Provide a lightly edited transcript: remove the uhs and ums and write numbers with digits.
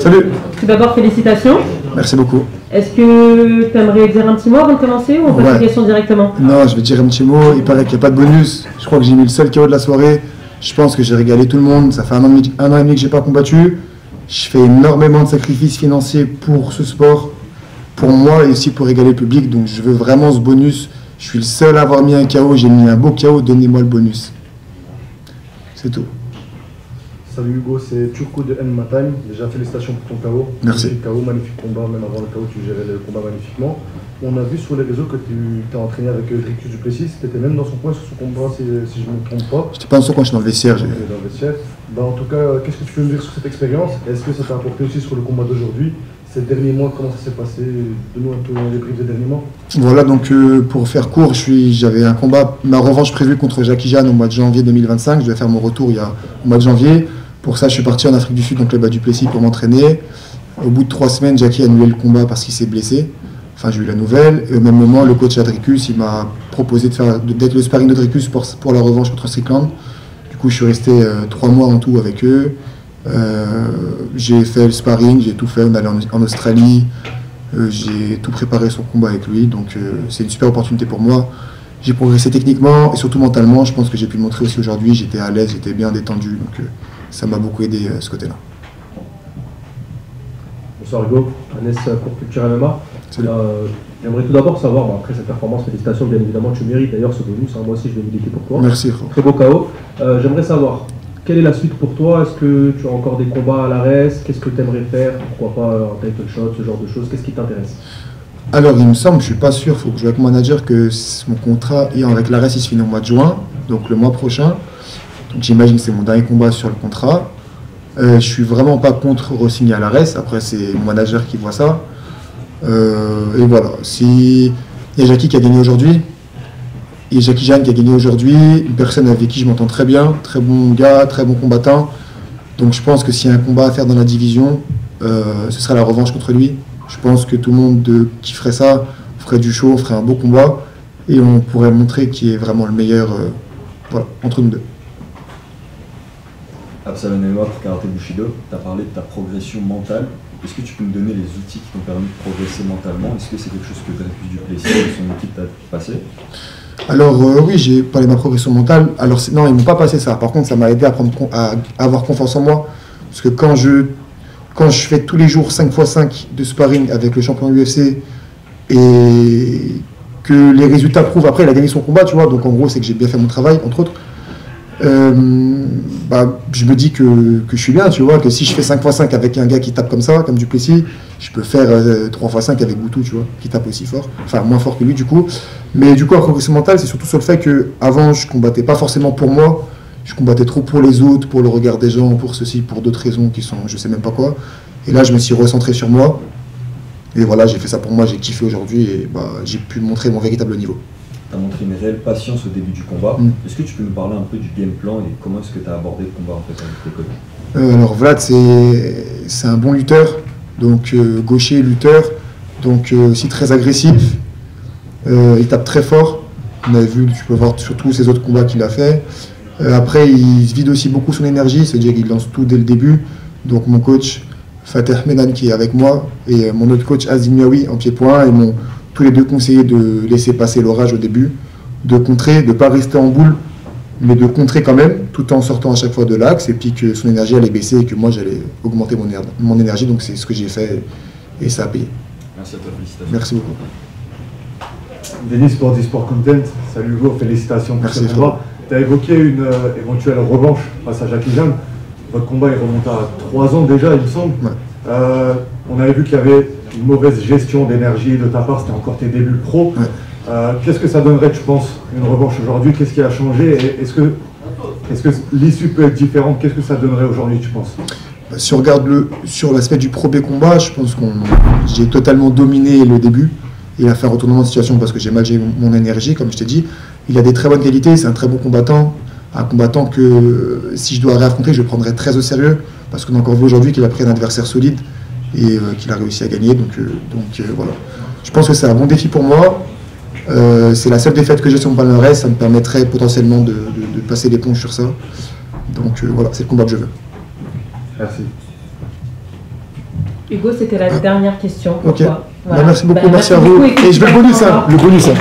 Salut. Tout d'abord, félicitations. Merci beaucoup. Est-ce que tu aimerais dire un petit mot avant de commencer ou on passe aux questions directement? Non, je vais dire un petit mot. Il paraît qu'il n'y a pas de bonus. Je crois que j'ai mis le seul KO de la soirée. Je pense que j'ai régalé tout le monde. Ça fait un an et demi que je n'ai pas combattu. Je fais énormément de sacrifices financiers pour ce sport, pour moi et aussi pour régaler le public. Donc je veux vraiment ce bonus. Je suis le seul à avoir mis un KO. J'ai mis un beau KO. Donnez-moi le bonus. C'est tout. Salut Hugo, c'est Turco de End Time. Déjà félicitations pour ton KO. Merci. KO, magnifique combat, même avant le KO tu gérais le combat magnifiquement. On a vu sur les réseaux que tu t'es entraîné avec Dricus du Plessis, tu étais même dans son coin sur son combat si je ne me trompe pas. J'étais pas dans son coin, je suis dans le vestiaire. Dans le vestiaire. En tout cas, qu'est-ce que tu peux me dire sur cette expérience? Est-ce que ça t'a apporté aussi sur le combat d'aujourd'hui? Ces derniers mois, comment ça s'est passé? Donne-nous un peu les briefs des derniers mois. Voilà, donc pour faire court, j'avais un combat, ma revanche prévue contre Jackie Jeanne au mois de janvier 2025. Je vais faire mon retour au mois de janvier. Pour ça, je suis parti en Afrique du Sud, donc le bas du Plessis, pour m'entraîner. Au bout de 3 semaines, Jackie a annulé le combat parce qu'il s'est blessé. Enfin, j'ai eu la nouvelle. Et au même moment, le coach Adricus, il m'a proposé d'être le sparring de Dricus pour la revanche contre Strickland. Du coup, je suis resté 3 mois en tout avec eux. J'ai fait le sparring, j'ai tout fait. On est allé en Australie. J'ai tout préparé son combat avec lui. Donc, c'est une super opportunité pour moi. J'ai progressé techniquement et surtout mentalement. Je pense que j'ai pu le montrer aussi aujourd'hui. J'étais à l'aise, j'étais bien détendu. Donc, ça m'a beaucoup aidé ce côté-là. Bonsoir Hugo, Agnès pour Culture MMA. J'aimerais tout d'abord savoir, après cette performance, félicitations, bien évidemment, tu mérites d'ailleurs ce bonus, hein, moi aussi je vais militer pour toi. Merci. Très beau KO. J'aimerais savoir, quelle est la suite pour toi? Est-ce que tu as encore des combats à l'ARES? Qu'est-ce que tu aimerais faire? Pourquoi pas un title shot, ce genre de choses? Qu'est-ce qui t'intéresse? Alors, il me semble, je ne suis pas sûr, il faut que je vois avec mon manager, que mon contrat avec l'ARES il se finit au mois de juin, donc le mois prochain. Donc j'imagine que c'est mon dernier combat sur le contrat. Je suis vraiment pas contre re-signer à l'ARES. Après, c'est mon manager qui voit ça. Et voilà. Si il y a Jackie qui a gagné aujourd'hui, et Jackie Jeanne qui a gagné aujourd'hui, une personne avec qui je m'entends très bien, très bon gars, très bon combattant. Donc je pense que s'il y a un combat à faire dans la division, ce sera la revanche contre lui. Je pense que tout le monde qui ferait ça ferait du show, ferait un beau combat, et on pourrait montrer qui est vraiment le meilleur voilà, entre nous deux. Absalom MMA pour Karaté Bushido, tu as parlé de ta progression mentale. Est-ce que tu peux me donner les outils qui t'ont permis de progresser mentalement? Est-ce que c'est quelque chose que Dricus du Plessis et son équipe t'a passé? Alors oui, j'ai parlé de ma progression mentale. Alors non, ils m'ont pas passé ça. Par contre, ça m'a aidé à avoir confiance en moi. Parce que quand je fais tous les jours 5x5 de sparring avec le champion UFC et que les résultats prouvent, après il a gagné son combat, tu vois, donc en gros c'est que j'ai bien fait mon travail, entre autres. Je me dis que je suis bien, tu vois, que si je fais 5x5 avec un gars qui tape comme ça, comme du Plessis, je peux faire 3x5 avec Boutou, tu vois, qui tape aussi fort, enfin moins fort que lui du coup. Mais du coup, la progression mentale, c'est surtout sur le fait qu'avant, je combattais pas forcément pour moi, je combattais trop pour les autres, pour le regard des gens, pour ceci, pour d'autres raisons qui sont, je sais même pas quoi. Et là, je me suis recentré sur moi, et voilà, j'ai fait ça pour moi, j'ai kiffé aujourd'hui, et j'ai pu montrer mon véritable niveau. Tu as montré une réelle patience au début du combat. Est-ce que tu peux nous parler un peu du game plan et comment est-ce que tu as abordé le combat en fait avec tes coachs? Alors Vlad, c'est un bon lutteur, donc gaucher, lutteur, donc aussi très agressif. Il tape très fort. On a vu, tu peux voir sur tous ses autres combats qu'il a fait. Après, il se vide aussi beaucoup son énergie, c'est-à-dire qu'il lance tout dès le début. Donc mon coach Fateh Medan qui est avec moi et mon autre coach Azim Miaoui en pied-point et tous les deux conseillés de laisser passer l'orage au début, de contrer, de ne pas rester en boule, mais de contrer quand même, tout en sortant à chaque fois de l'axe, et puis que son énergie allait baisser et que moi j'allais augmenter mon énergie, donc c'est ce que j'ai fait et ça a payé. Merci à toi, félicitations. Merci beaucoup. Denis pour Sport Content, salut Hugo, félicitations pour ce combat. Tu as évoqué une éventuelle revanche face à Jackie Jeanne. Votre combat il remonte à 3 ans déjà, il me semble. Ouais. On avait vu qu'il y avait une mauvaise gestion d'énergie de ta part, c'était encore tes débuts pro. Ouais. Qu'est-ce que ça donnerait, je pense, une revanche aujourd'hui? Qu'est-ce qui a changé? Est-ce que l'issue peut être différente? Qu'est-ce que ça donnerait aujourd'hui, tu penses? Si on regarde sur l'aspect du premier combat, je pense que j'ai totalement dominé le début. Il a fait un retournement de situation parce que j'ai mal géré mon énergie, comme je t'ai dit. Il a des très bonnes qualités, c'est un très bon combattant. Un combattant que si je dois réaffronter, je prendrais très au sérieux. Parce qu'on a encore vu aujourd'hui qu'il a pris un adversaire solide et qu'il a réussi à gagner. Donc voilà. Je pense que c'est un bon défi pour moi. C'est la seule défaite que j'ai sur mon palmarès. Ça me permettrait potentiellement de passer l'éponge sur ça. Donc voilà, c'est le combat que je veux. Merci. Hugo, c'était la dernière question pour Ok. toi. Bah, merci beaucoup, merci à vous. Et je veux le bonus, hein. Le bonus, hein.